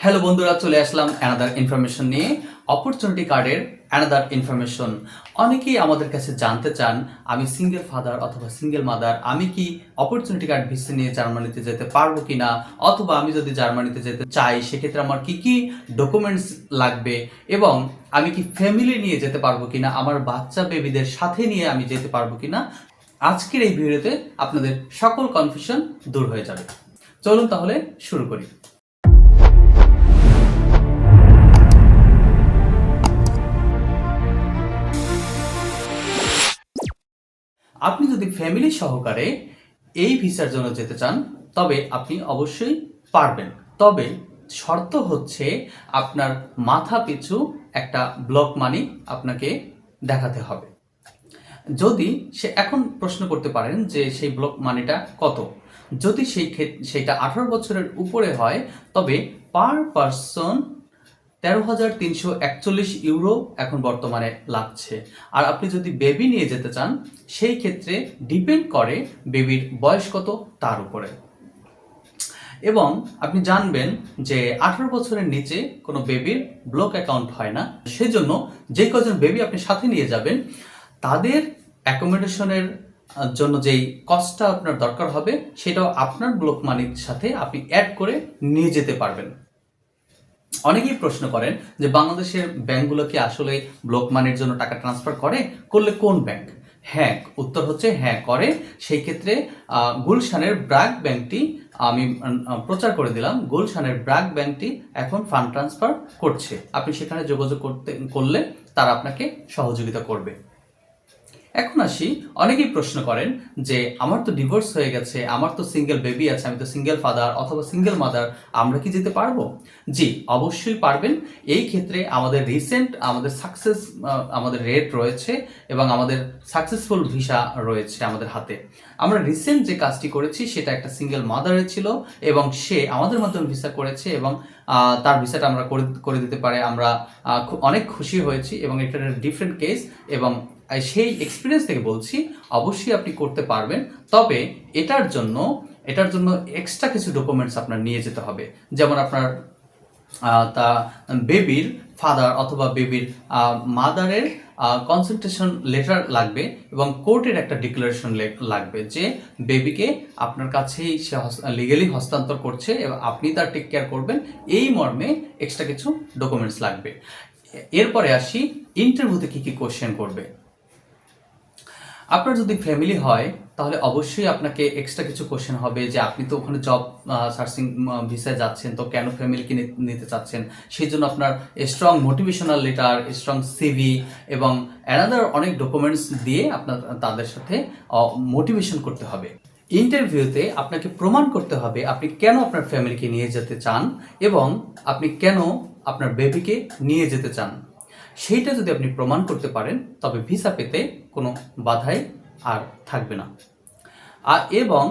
Hello বন্ধুরা, চলে আসলাম another information নিয়ে। অপরচুনিটি কার্ডের অ্যানাদার ইনফরমেশন। অনেকেই আমাদের কাছে জানতে চান, আমি সিঙ্গেল ফাদার অথবা সিঙ্গেল মাদার, আমি কি অপরচুনিটি কার্ড ভিসা নিয়ে জার্মানিতে যেতে পারবো কিনা, অথবা আমি যদি জার্মানিতে যেতে চাই সেক্ষেত্রে আমার কি কি ডকুমেন্টস লাগবে, এবং আমি কি ফ্যামিলি নিয়ে যেতে পারবো কিনা, আমার বাচ্চা বেবিদের সাথে নিয়ে আমি যেতে পারবো কিনা। আজকের এই ভিডিওতে আপনাদের সকল কনফিউশন দূর হয়ে যাবে। চলুন তাহলে শুরু করি। আপনি যদি ফ্যামিলি সহকারে এই ভিসার জন্য যেতে চান তবে আপনি অবশ্যই পারবেন। তবে শর্ত হচ্ছে আপনার মাথা পিছু একটা ব্লক মানি আপনাকে দেখাতে হবে। যদি সে এখন প্রশ্ন করতে পারেন যে সেই ব্লক মানিটা কত, যদি সেইটা 18 বছরের উপরে হয় তবে পার পারসন 13,341 ইউরো এখন বর্তমানে লাগছে। আর আপনি যদি বেবি নিয়ে যেতে চান সেই ক্ষেত্রে ডিপেন্ড করে বেবির বয়স কত তার উপরে। এবং আপনি জানবেন যে 18 বছরের নিচে কোনো বেবির ব্লক অ্যাকাউন্ট হয় না। সেজন্য যে কজন বেবি আপনি সাথে নিয়ে যাবেন তাদের অ্যাকোমোডেশনের জন্য যেই কস্টটা আপনার দরকার হবে সেটাও আপনার ব্লক মানির সাথে আপনি অ্যাড করে নিয়ে যেতে পারবেন। অনেকেই প্রশ্ন করেন যে বাংলাদেশের ব্যাংকগুলো কি আসলে ব্লক মানির জন্য টাকা ট্রান্সফার করলে কোন ব্যাংক? হ্যাঁ, উত্তর হচ্ছে হ্যাঁ করে। সেই ক্ষেত্রে গুলশানের ব্র্যাক ব্যাংকটি আমি প্রচার করে দিলাম। গুলশানের ব্র্যাক ব্যাংকটি এখন ফান্ড ট্রান্সফার করছে। আপনি সেখানে যোগাযোগ করলে তারা আপনাকে সহযোগিতা করবে। এখন আসি, অনেকেই প্রশ্ন করেন যে আমার তো ডিভোর্স হয়ে গেছে, আমার তো সিঙ্গেল বেবি আছে, আমি তো সিঙ্গেল ফাদার অথবা সিঙ্গেল মাদার, আমরা কি যেতে পারবো? জি, অবশ্যই পারবেন। এই ক্ষেত্রে আমাদের রিসেন্ট আমাদের রেট রয়েছে এবং আমাদের সাকসেসফুল ভিসা রয়েছে আমাদের হাতে। আমরা রিসেন্ট যে কাজটি করেছি সেটা একটা সিঙ্গেল মাদারের ছিল এবং সে আমাদের মাধ্যমে ভিসা করেছে এবং তার ভিসাটা আমরা করে দিতে পারে আমরা অনেক খুশি হয়েছি এবং এটা ডিফারেন্ট কেস। এবং সেই এক্সপিরিয়েন্স থেকে বলছি অবশ্যই আপনি করতে পারবেন। তবে এটার জন্য এক্সট্রা কিছু ডকুমেন্টস আপনার নিয়ে যেতে হবে। যেমন আপনার তা বেবির ফাদার অথবা বেবির মাদারের কনসালটেশন লেটার লাগবে এবং কোর্টের একটা ডিক্লারেশন লাগবে যে বেবিকে আপনার কাছেই সে লিগালি হস্তান্তর করছে এবং আপনি তার টেক কেয়ার করবেন, এই মর্মে এক্সট্রা কিছু ডকুমেন্টস লাগবে। এরপরে আসি ইন্টারভিউতে কি কি কোশ্চেন করবে। আপনার যদি ফ্যামিলি হয় তাহলে অবশ্যই আপনাকে এক্সট্রা কিছু কোশ্চেন হবে যে আপনি তো ওখানে জব সার্চিং ভিসায় যাচ্ছেন, তো কেন ফ্যামিলিকে নিতে চাচ্ছেন। সেই জন্য আপনার strong motivational letter, strong CV এবং অ্যানাদার অনেক ডকুমেন্টস দিয়ে আপনার তাদের সাথে মোটিভেশন করতে হবে। ইন্টারভিউতে আপনাকে প্রমাণ করতে হবে আপনি কেন আপনার ফ্যামিলিকে নিয়ে যেতে চান এবং আপনি কেন আপনার বেবিকে নিয়ে যেতে চান। সেইটা যদি আপনি প্রমাণ করতে পারেন তবে ভিসা পেতে কোনো বাধাই আর থাকবে না। এবং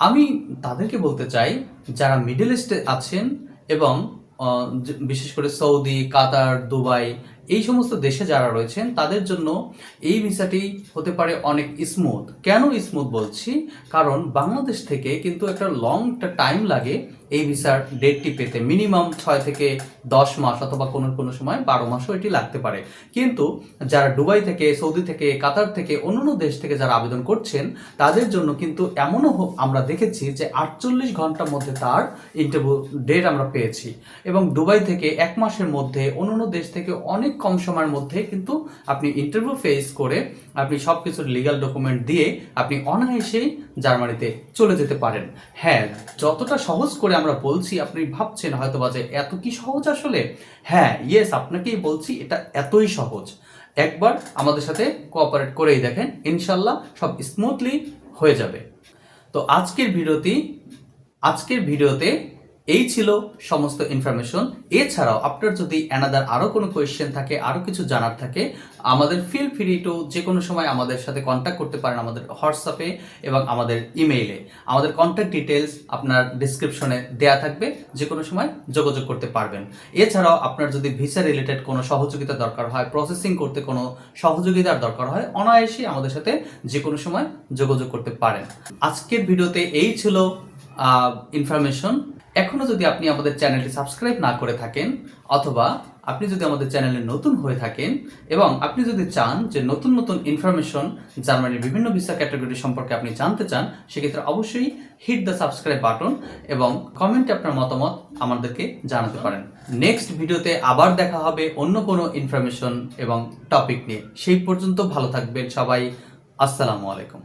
আমি তাদেরকে বলতে চাই যারা মিডল ইস্টে আছেন এবং বিশেষ করে সৌদি, কাতার, দুবাই এই সমস্ত দেশে যারা রয়েছেন তাদের জন্য এই ভিসাটি হতে পারে অনেক স্মুথ। কেন স্মুথ বলছি? কারণ বাংলাদেশ থেকে কিন্তু একটা লং টাইম লাগে এই ভিসার ডেটটি পেতে, মিনিমাম 6 থেকে 10 মাস অথবা কোনো সময় 12 মাসও এটি লাগতে পারে। কিন্তু যারা দুবাই থেকে, সৌদি থেকে, কাতার থেকে, অন্যান্য দেশ থেকে যারা আবেদন করছেন তাদের জন্য কিন্তু এমনও আমরা দেখেছি যে 48 ঘন্টার মধ্যে তার ইন্টারভিউ ডেট আমরা পেয়েছি এবং দুবাই থেকে 1 মাসের মধ্যে, অন্যান্য দেশ থেকে অনেক কম সময়ের মধ্যে কিন্তু আপনি ইন্টারভিউ ফেস করে আপনি সব কিছুর লিগাল ডকুমেন্ট দিয়ে আপনি অনায়াসেই জার্মানিতে চলে যেতে পারেন। হ্যাঁ, যতটা সহজ করে আমরা বলছি আপনি ভাবছেন হয়তো বা যে এত কি সহজ আসলে? হ্যাঁ, ইয়েস, আপনাকেই বলছি এটা এতই সহজ। একবার আমাদের সাথে কোঅপারেট করেই দেখেন, ইনশাল্লাহ সব স্মুথলি হয়ে যাবে। তো আজকের ভিডিওতে এই ছিল সমস্ত ইনফরমেশন। এছাড়াও আপনার যদি অ্যানাদার আরও কোনো কোয়েশ্চেন থাকে, আরও কিছু জানার থাকে, আমাদের ফিল ফ্রি টু যে কোনো সময় আমাদের সাথে কন্ট্যাক্ট করতে পারেন আমাদের হোয়াটসঅ্যাপে এবং আমাদের ইমেইলে। আমাদের কন্ট্যাক্ট ডিটেলস আপনার ডিসক্রিপশনে দেয়া থাকবে, যে কোনো সময় যোগাযোগ করতে পারবেন। এছাড়াও আপনার যদি ভিসা রিলেটেড কোনো সহযোগিতা দরকার হয়, প্রসেসিং করতে কোনো সহযোগিতার দরকার হয়, অনায়াসেই আমাদের সাথে যে কোনো সময় যোগাযোগ করতে পারেন। আজকের ভিডিওতে এই ছিল ইনফরমেশন। এখনও যদি আপনি আমাদের চ্যানেলটি সাবস্ক্রাইব না করে থাকেন, অথবা আপনি যদি আমাদের চ্যানেলে নতুন হয়ে থাকেন এবং আপনি যদি চান যে নতুন নতুন ইনফরমেশন জার্মানির বিভিন্ন ভিসা ক্যাটাগরি সম্পর্কে আপনি জানতে চান, সেক্ষেত্রে অবশ্যই হিট দ্য সাবস্ক্রাইব বাটন এবং কমেন্টে আপনার মতামত আমাদেরকে জানাতে পারেন। নেক্সট ভিডিওতে আবার দেখা হবে অন্য কোনো ইনফরমেশন এবং টপিক নিয়ে। সেই পর্যন্ত ভালো থাকবেন সবাই। আসসালামু আলাইকুম।